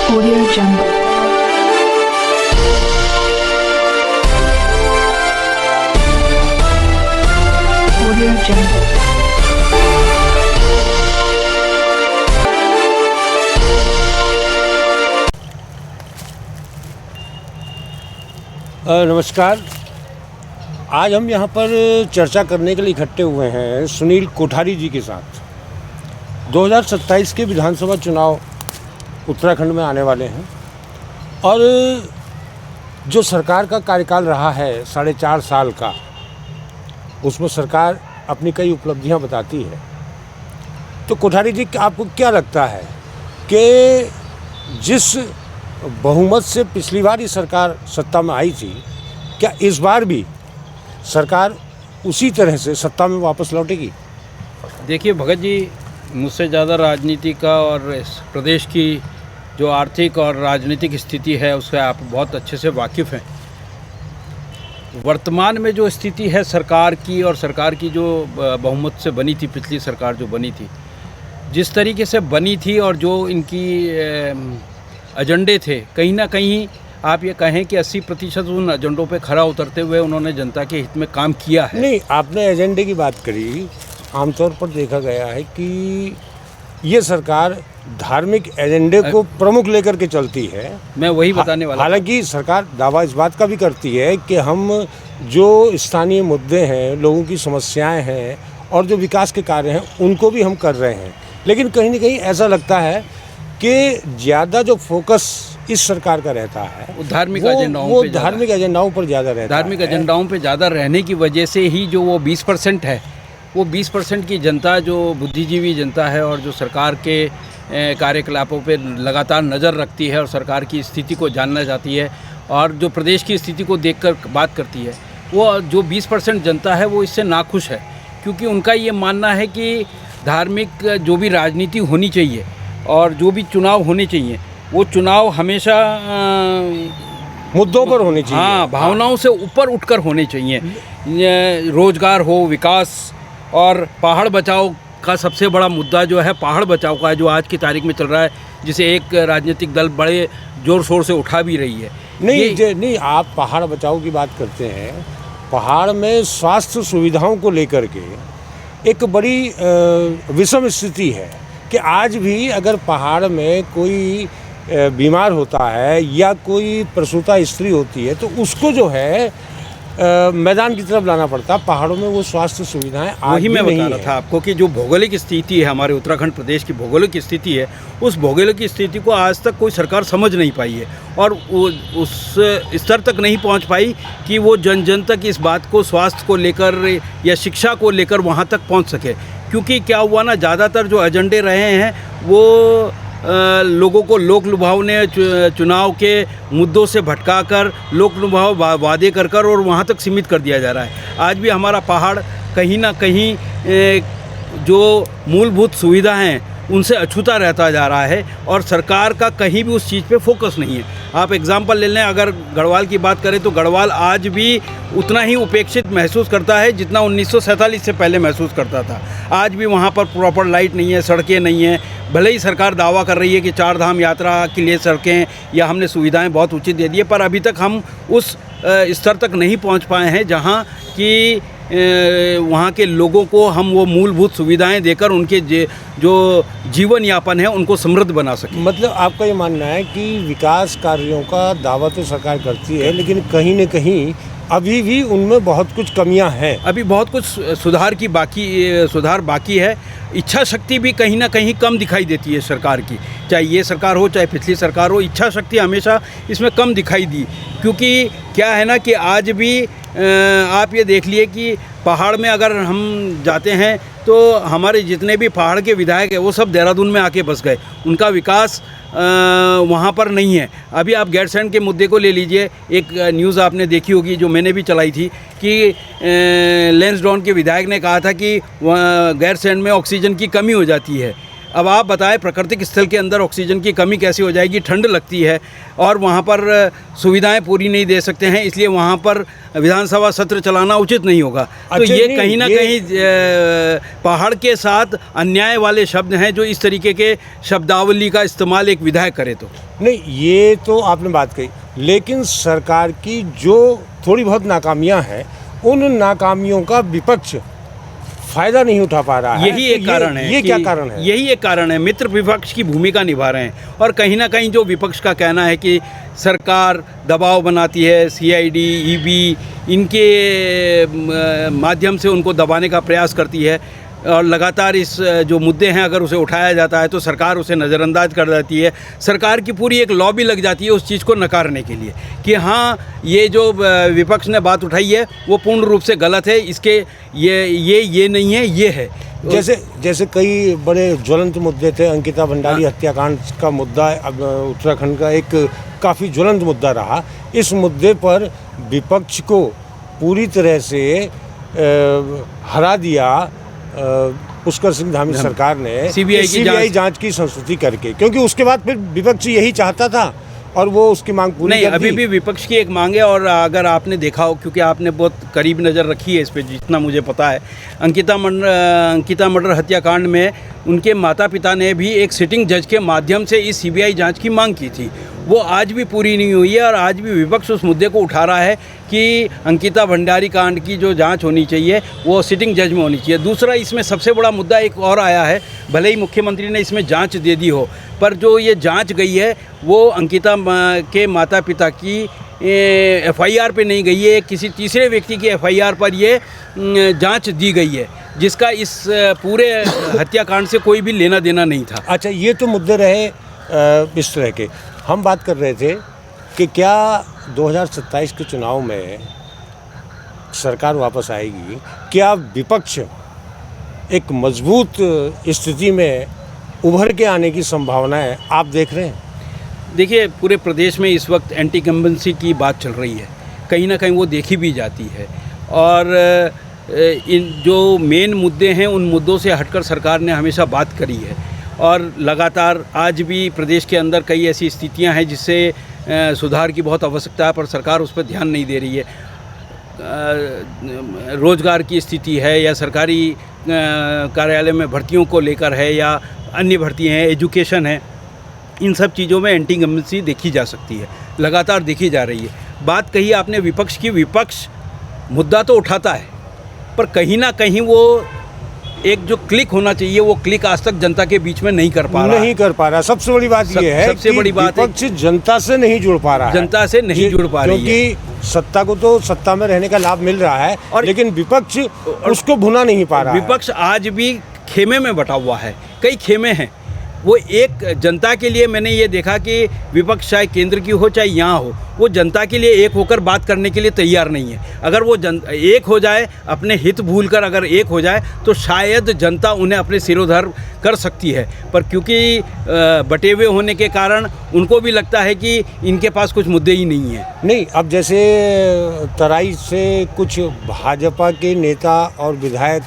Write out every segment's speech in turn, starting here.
Audio Jungle. Audio Jungle. नमस्कार। आज हम यहाँ पर चर्चा करने के लिए इकट्ठे हुए हैं सुनील कोठारी जी के साथ। 2027 के विधानसभा चुनाव उत्तराखंड में आने वाले हैं और जो सरकार का कार्यकाल रहा है 4.5 साल का, उसमें सरकार अपनी कई उपलब्धियां बताती है। तो कोठारी जी, आपको क्या लगता है कि जिस बहुमत से पिछली बार ही सरकार सत्ता में आई थी, क्या इस बार भी सरकार उसी तरह से सत्ता में वापस लौटेगी? देखिए भगत जी, मुझसे ज़्यादा राजनीति का और इस प्रदेश की जो आर्थिक और राजनीतिक स्थिति है उससे आप बहुत अच्छे से वाकिफ़ हैं। वर्तमान में जो स्थिति है सरकार की और सरकार की जो बहुमत से बनी थी, पिछली सरकार जो बनी थी, जिस तरीके से बनी थी और जो इनकी एजेंडे थे, कहीं ना कहीं आप ये कहें कि 80% उन एजेंडों पे खरा उतरते हुए उन्होंने जनता के हित में काम किया है। नहीं, आपने एजेंडे की बात करी। आमतौर पर देखा गया है कि ये सरकार धार्मिक एजेंडे को प्रमुख लेकर के चलती है। मैं वही बताने वाला। हालांकि सरकार दावा इस बात का भी करती है कि हम जो स्थानीय मुद्दे हैं, लोगों की समस्याएं हैं और जो विकास के कार्य हैं, उनको भी हम कर रहे हैं। लेकिन कहीं ना कहीं ऐसा लगता है कि ज़्यादा जो फोकस इस सरकार का रहता है वो धार्मिक एजेंडाओं पर ज़्यादा रहता है। धार्मिक एजेंडाओं पे ज़्यादा रहने की वजह से ही जो वो 20% है, वो 20% की जनता जो बुद्धिजीवी जनता है और जो सरकार के कार्यकलापों पे लगातार नज़र रखती है और सरकार की स्थिति को जानना चाहती है और जो प्रदेश की स्थिति को देखकर बात करती है, वो जो 20% जनता है वो इससे नाखुश है। क्योंकि उनका ये मानना है कि धार्मिक जो भी राजनीति होनी चाहिए और जो भी चुनाव होने चाहिए, वो चुनाव हमेशा मुद्दों पर होने चाहिए। हाँ, भावनाओं से ऊपर उठकर होने चाहिए। रोजगार हो, विकास और पहाड़ बचाओ का सबसे बड़ा मुद्दा जो है पहाड़ बचाओ का, जो आज की तारीख में चल रहा है, जिसे एक राजनीतिक दल बड़े जोर शोर से उठा भी रही है। नहीं, आप पहाड़ बचाओ की बात करते हैं। पहाड़ में स्वास्थ्य सुविधाओं को लेकर के एक बड़ी विषम स्थिति है कि आज भी अगर पहाड़ में कोई बीमार होता है या कोई प्रसूता स्त्री होती है तो उसको जो है मैदान की तरफ लाना पड़ता है। पहाड़ों में वो स्वास्थ्य सुविधाएं आज भी नहीं है। वही मैं बता रहा था आपको कि जो भौगोलिक स्थिति है, हमारे उत्तराखंड प्रदेश की भौगोलिक स्थिति है, उस भौगोलिक स्थिति को आज तक कोई सरकार समझ नहीं पाई है और उस स्तर तक नहीं पहुंच पाई कि वो जन जन तक इस बात को, स्वास्थ्य को लेकर या शिक्षा को लेकर वहाँ तक पहुँच सके। क्योंकि क्या हुआ ना, ज़्यादातर जो एजेंडे रहे हैं वो लोगों को लोक लुभावने चुनाव के मुद्दों से भटकाकर लोक लुभाव वादे कर और वहाँ तक सीमित कर दिया जा रहा है। आज भी हमारा पहाड़ कहीं ना कहीं जो मूलभूत सुविधा हैं उनसे अछूता रहता जा रहा है और सरकार का कहीं भी उस चीज़ पे फोकस नहीं है। आप एग्जांपल ले लें, अगर गढ़वाल की बात करें तो गढ़वाल आज भी उतना ही उपेक्षित महसूस करता है जितना 1947 से पहले महसूस करता था। आज भी वहाँ पर प्रॉपर लाइट नहीं है, सड़कें नहीं हैं। भले ही सरकार दावा कर रही है कि 4 धाम यात्रा के लिए सड़कें या हमने सुविधाएं बहुत उचित दे दी है, पर अभी तक हम उस स्तर तक नहीं पहुँच पाए हैं जहाँ कि वहाँ के लोगों को हम वो मूलभूत सुविधाएं देकर उनके जो जीवन यापन है उनको समृद्ध बना सकें। मतलब आपका ये मानना है कि विकास कार्यों का दावा तो सरकार करती है, लेकिन कहीं न कहीं अभी भी उनमें बहुत कुछ कमियां हैं। अभी बहुत कुछ सुधार बाकी है। इच्छा शक्ति भी कहीं ना कहीं कम दिखाई देती है सरकार की, चाहे ये सरकार हो चाहे पिछली सरकार हो। इच्छा शक्ति हमेशा इसमें कम दिखाई दी। क्योंकि क्या है ना कि आज भी आप ये देख लिए कि पहाड़ में अगर हम जाते हैं तो हमारे जितने भी पहाड़ के विधायक हैं वो सब देहरादून में आके बस गए। उनका विकास वहाँ पर नहीं है। अभी आप गैरसैंण के मुद्दे को ले लीजिए। एक न्यूज़ आपने देखी होगी जो मैंने भी चलाई थी कि लैंसडाउन के विधायक ने कहा था कि गैरसैंण में ऑक्सीजन की कमी हो जाती है। अब आप बताएं, प्राकृतिक स्थल के अंदर ऑक्सीजन की कमी कैसे हो जाएगी, ठंड लगती है और वहाँ पर सुविधाएं पूरी नहीं दे सकते हैं, इसलिए वहाँ पर विधानसभा सत्र चलाना उचित नहीं होगा। तो अच्छा, ये नहीं, कहीं ना कहीं पहाड़ के साथ अन्याय वाले शब्द हैं जो इस तरीके के शब्दावली का इस्तेमाल एक विधायक करे तो। नहीं, ये तो आपने बात कही, लेकिन सरकार की जो थोड़ी बहुत नाकामियां हैं, उन नाकामियों का विपक्ष फायदा नहीं उठा पा रहा है। यही एक कारण है। ये क्या कारण है? यही एक कारण है, मित्र विपक्ष की भूमिका निभा रहे हैं और कहीं ना कहीं जो विपक्ष का कहना है कि सरकार दबाव बनाती है, सीआईडी, ईडी इनके माध्यम से उनको दबाने का प्रयास करती है और लगातार इस जो मुद्दे हैं अगर उसे उठाया जाता है तो सरकार उसे नज़रअंदाज कर देती है। सरकार की पूरी एक लॉबी लग जाती है उस चीज़ को नकारने के लिए कि हाँ, ये जो विपक्ष ने बात उठाई है वो पूर्ण रूप से गलत है, इसके ये नहीं है, ये है। जैसे कई बड़े ज्वलंत मुद्दे थे, अंकिता भंडारी हत्याकांड का मुद्दा अब उत्तराखंड का एक काफ़ी ज्वलंत मुद्दा रहा। इस मुद्दे पर विपक्ष को पूरी तरह से हरा दिया पुष्कर सिंह धामी सरकार ने सीबीआई जांच की संस्तुति करके, क्योंकि उसके बाद फिर विपक्ष यही चाहता था और वो उसकी मांग पूरी नहीं, कर दी। अभी भी विपक्ष की एक मांग है और अगर आपने देखा हो, क्योंकि आपने बहुत करीब नज़र रखी है इस पे, जितना मुझे पता है, अंकिता मर्डर हत्याकांड में उनके माता पिता ने भी एक सिटिंग जज के माध्यम से इस सीबीआई जांच की मांग की थी। वो आज भी पूरी नहीं हुई है और आज भी विपक्ष उस मुद्दे को उठा रहा है कि अंकिता भंडारी कांड की जो जांच होनी चाहिए वो सिटिंग जज में होनी चाहिए। दूसरा, इसमें सबसे बड़ा मुद्दा एक और आया है, भले ही मुख्यमंत्री ने इसमें जांच दे दी हो, पर जो ये जांच गई है वो अंकिता के माता पिता की एफआईआर पे नहीं गई है, किसी तीसरे व्यक्ति की एफआईआर पर ये जांच दी गई है, जिसका इस पूरे हत्याकांड से कोई भी लेना देना नहीं था। अच्छा, ये तो मुद्दे रहे इस तरह के। हम बात कर रहे थे कि क्या 2027 के चुनाव में सरकार वापस आएगी, क्या विपक्ष एक मजबूत स्थिति में उभर के आने की संभावनाएं आप देख रहे हैं? देखिए, पूरे प्रदेश में इस वक्त एंटी इनकम्बेंसी की बात चल रही है, कहीं ना कहीं वो देखी भी जाती है और इन जो मेन मुद्दे हैं उन मुद्दों से हटकर सरकार ने हमेशा बात करी है और लगातार आज भी प्रदेश के अंदर कई ऐसी स्थितियां हैं जिससे सुधार की बहुत आवश्यकता है, पर सरकार उस पर ध्यान नहीं दे रही है। रोज़गार की स्थिति है या सरकारी कार्यालय में भर्तियों को लेकर है या अन्य भर्ती हैं, एजुकेशन है, इन सब चीज़ों में एंटी इनकम्बेंसी देखी जा सकती है, लगातार देखी जा रही है। बात कही आपने विपक्ष की, विपक्ष मुद्दा तो उठाता है पर कहीं ना कहीं वो एक जो क्लिक होना चाहिए वो क्लिक आज तक जनता के बीच में नहीं कर पा रहा। सबसे बड़ी बात ये है, सबसे बड़ी बात विपक्ष जनता से नहीं जुड़ पा रहा है, जनता से नहीं जुड़ पा रही है, क्योंकि सत्ता को तो सत्ता में रहने का लाभ मिल रहा है और लेकिन विपक्ष उसको भुना नहीं पा रहा है। विपक्ष आज भी खेमे में बटा हुआ है, कई खेमे हैं। वो एक जनता के लिए, मैंने ये देखा कि विपक्ष चाहे केंद्र की हो चाहे यहाँ हो, वो जनता के लिए एक होकर बात करने के लिए तैयार नहीं है। अगर वो एक हो जाए, अपने हित भूलकर अगर एक हो जाए तो शायद जनता उन्हें अपने सिरोधर कर सकती है, पर क्योंकि बटे हुए होने के कारण उनको भी लगता है कि इनके पास कुछ मुद्दे ही नहीं हैं। नहीं, अब जैसे तराई से कुछ भाजपा के नेता और विधायक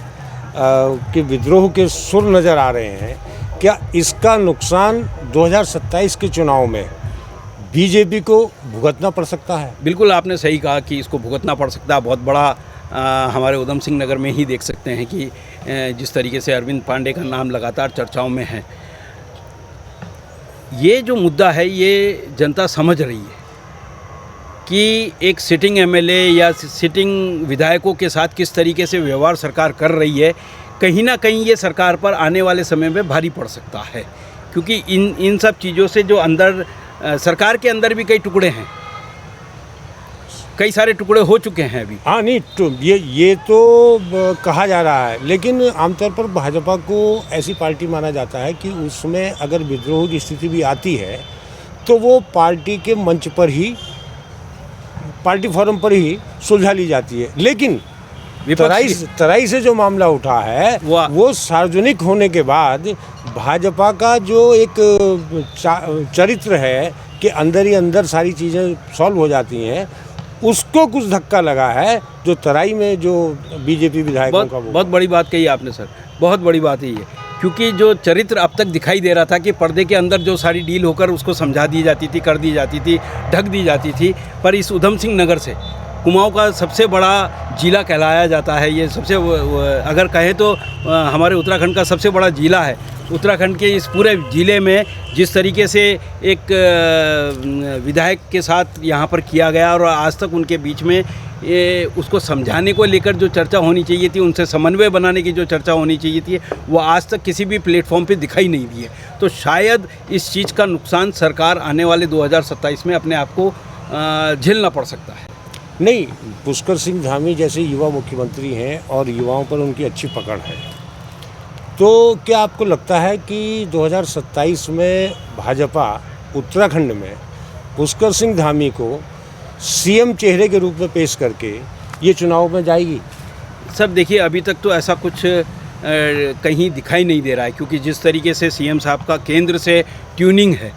के विद्रोह के सुर नज़र आ रहे हैं, क्या इसका नुकसान 2027 के चुनाव में बीजेपी को भुगतना पड़ सकता है? बिल्कुल, आपने सही कहा कि इसको भुगतना पड़ सकता है। बहुत बड़ा हमारे उधम सिंह नगर में ही देख सकते हैं कि जिस तरीके से अरविंद पांडे का नाम लगातार चर्चाओं में है। ये जो मुद्दा है ये जनता समझ रही है कि एक सिटिंग एमएलए या सिटिंग विधायकों के साथ किस तरीके से व्यवहार सरकार कर रही है। कहीं ना कहीं ये सरकार पर आने वाले समय में भारी पड़ सकता है, क्योंकि इन सब चीज़ों से जो अंदर सरकार के अंदर भी कई टुकड़े हैं, कई सारे टुकड़े हो चुके हैं अभी। हाँ, नहीं तो ये तो कहा जा रहा है, लेकिन आमतौर पर भाजपा को ऐसी पार्टी माना जाता है कि उसमें अगर विद्रोह की स्थिति भी आती है तो वो पार्टी के मंच पर ही, पार्टी फोरम पर ही सुलझा ली जाती है। लेकिन तराई से जो मामला उठा है वो सार्वजनिक होने के बाद भाजपा का जो एक चरित्र है कि अंदर ही अंदर सारी चीज़ें सॉल्व हो जाती हैं, उसको कुछ धक्का लगा है जो तराई में जो बीजेपी विधायकों का। बहुत बड़ी बात कही आपने सर, बहुत बड़ी बात है ये, क्योंकि जो चरित्र अब तक दिखाई दे रहा था कि पर्दे के अंदर जो सारी डील होकर उसको समझा दी जाती थी, कर दी जाती थी, ढक दी जाती थी, पर इस उधम सिंह नगर से कुमाऊं का सबसे बड़ा जिला कहलाया जाता है। ये सबसे अगर कहें तो हमारे उत्तराखंड का सबसे बड़ा जिला है। उत्तराखंड के इस पूरे ज़िले में जिस तरीके से एक विधायक के साथ यहाँ पर किया गया और आज तक उनके बीच में ये उसको समझाने को लेकर जो चर्चा होनी चाहिए थी, उनसे समन्वय बनाने की जो चर्चा होनी चाहिए थी, वो आज तक किसी भी प्लेटफॉर्म पे दिखाई नहीं दी है। तो शायद इस चीज़ का नुकसान सरकार आने वाले 2027 में अपने आप को झेलना पड़ सकता है। नहीं, पुष्कर सिंह धामी जैसे युवा मुख्यमंत्री हैं और युवाओं पर उनकी अच्छी पकड़ है, तो क्या आपको लगता है कि 2027 में भाजपा उत्तराखंड में पुष्कर सिंह धामी को सीएम चेहरे के रूप में पेश करके ये चुनाव में जाएगी? सर देखिए, अभी तक तो ऐसा कुछ कहीं दिखाई नहीं दे रहा है, क्योंकि जिस तरीके से सीएम साहब का केंद्र से ट्यूनिंग है,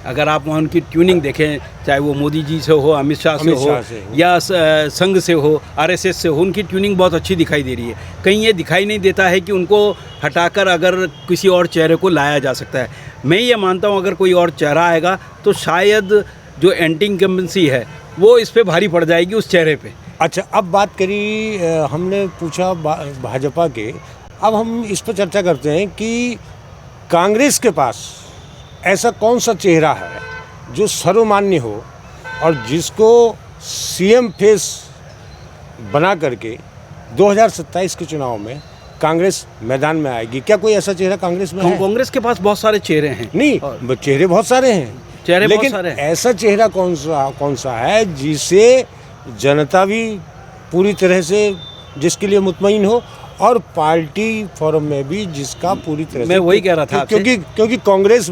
अगर आप वहाँ उनकी ट्यूनिंग देखें, चाहे वो मोदी जी से हो, अमित शाह से हो या संघ से हो, आरएसएस से हो, उनकी ट्यूनिंग बहुत अच्छी दिखाई दे रही है। कहीं ये दिखाई नहीं देता है कि उनको हटाकर अगर किसी और चेहरे को लाया जा सकता है। मैं ये मानता हूँ अगर कोई और चेहरा आएगा तो शायद जो एंटी इनकम्बेंसी है वो इस पे भारी पड़ जाएगी, उस चेहरे पे। अच्छा, अब बात करी, हमने पूछा भाजपा के, अब हम इस पर चर्चा करते हैं कि कांग्रेस के पास ऐसा कौन सा चेहरा है जो सर्वमान्य हो और जिसको सीएम फेस बना करके 2027 के चुनाव में कांग्रेस मैदान में आएगी? क्या कोई ऐसा चेहरा कांग्रेस में है? कांग्रेस के पास बहुत सारे चेहरे हैं। नहीं, चेहरे बहुत सारे हैं, चेहरे लेकिन बहुत सारे हैं। ऐसा चेहरा कौन सा है जिसे जनता भी पूरी तरह से, जिसके लिए मुतमईन हो और पार्टी फोरम में भी जिसका पूरी तरह से, मैं वही कह रहा था क्योंकि कांग्रेस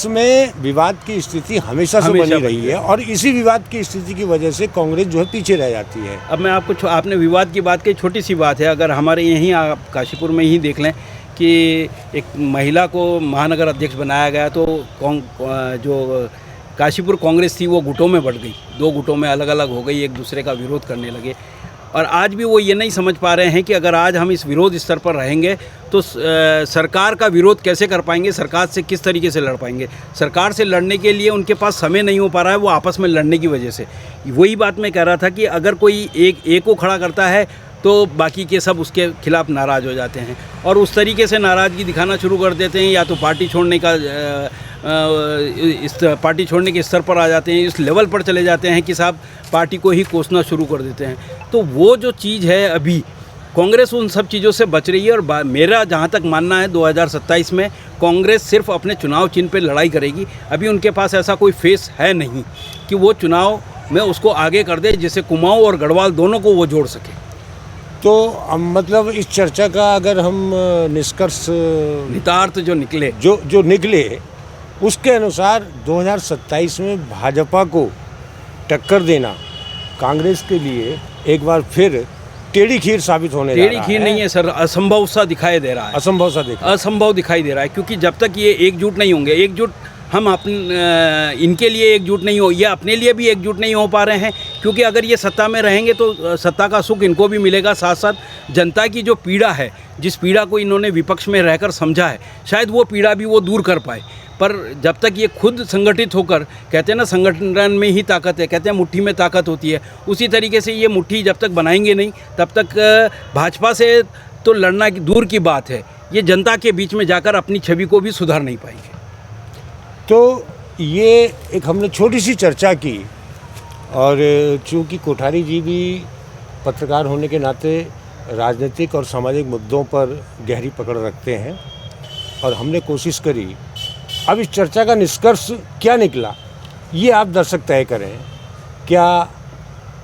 में विवाद की स्थिति हमेशा से बनी रही है और इसी विवाद की स्थिति की वजह से कांग्रेस जो है पीछे रह जाती है। अब मैं आपको, आपने विवाद की बात की, छोटी सी बात है, अगर हमारे यहीं आप काशीपुर में ही देख लें कि एक महिला को महानगर अध्यक्ष बनाया गया, तो जो काशीपुर कांग्रेस थी वो गुटों में बढ़ गई, 2 गुटों में अलग अलग हो गई, एक दूसरे का विरोध करने लगे। और आज भी वो ये नहीं समझ पा रहे हैं कि अगर आज हम इस विरोध स्तर पर रहेंगे तो सरकार का विरोध कैसे कर पाएंगे, सरकार से किस तरीके से लड़ पाएंगे। सरकार से लड़ने के लिए उनके पास समय नहीं हो पा रहा है, वो आपस में लड़ने की वजह से। वही बात मैं कह रहा था कि अगर कोई एक को खड़ा करता है तो बाकी के सब उसके खिलाफ नाराज़ हो जाते हैं और उस तरीके से नाराज़गी दिखाना शुरू कर देते हैं, या तो पार्टी छोड़ने का पार्टी छोड़ने के स्तर पर आ जाते हैं, इस लेवल पर चले जाते हैं कि साहब पार्टी को ही कोसना शुरू कर देते हैं। तो वो जो चीज़ है, अभी कांग्रेस उन सब चीज़ों से बच रही है और मेरा जहाँ तक मानना है 2027 में कांग्रेस सिर्फ अपने चुनाव चिन्ह पर लड़ाई करेगी। अभी उनके पास ऐसा कोई फेस है नहीं कि वो चुनाव में उसको आगे कर दे, जिससे कुमाऊं और गढ़वाल दोनों को वो जोड़ सके। तो मतलब इस चर्चा का अगर हम निष्कर्ष, नितार्थ जो निकले, जो निकले, उसके अनुसार 2027 में भाजपा को टक्कर देना कांग्रेस के लिए एक बार फिर टेढ़ी खीर साबित होने जा रहा है। टेढ़ी खीर नहीं है सर, असंभव सा दिखाई दे रहा है। असंभव दिखाई दे रहा है, क्योंकि जब तक ये एकजुट नहीं होंगे, एकजुट हम इनके लिए एकजुट नहीं हो, ये अपने लिए भी एकजुट नहीं हो पा रहे हैं, क्योंकि अगर ये सत्ता में रहेंगे तो सत्ता का सुख इनको भी मिलेगा, साथ साथ जनता की जो पीड़ा है, जिस पीड़ा को इन्होंने विपक्ष में रहकर समझा है, शायद वो पीड़ा भी वो दूर कर पाए। पर जब तक ये खुद संगठित होकर, कहते हैं ना संगठन में ही ताकत है, कहते हैं मुट्ठी में ताकत होती है, उसी तरीके से ये मुट्ठी जब तक बनाएंगे नहीं तब तक भाजपा से तो लड़ना दूर की बात है, ये जनता के बीच में जाकर अपनी छवि को भी सुधार नहीं पाएंगे। तो ये एक हमने छोटी सी चर्चा की, और चूँकि कोठारी जी भी पत्रकार होने के नाते राजनीतिक और सामाजिक मुद्दों पर गहरी पकड़ रखते हैं, और हमने कोशिश करी। अब इस चर्चा का निष्कर्ष क्या निकला ये आप दर्शक तय करें। क्या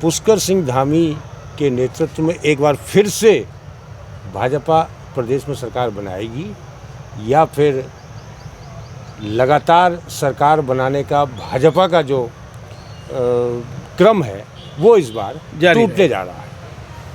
पुष्कर सिंह धामी के नेतृत्व में एक बार फिर से भाजपा प्रदेश में सरकार बनाएगी, या फिर लगातार सरकार बनाने का भाजपा का जो क्रम है वो इस बार टूटने जा रहा है?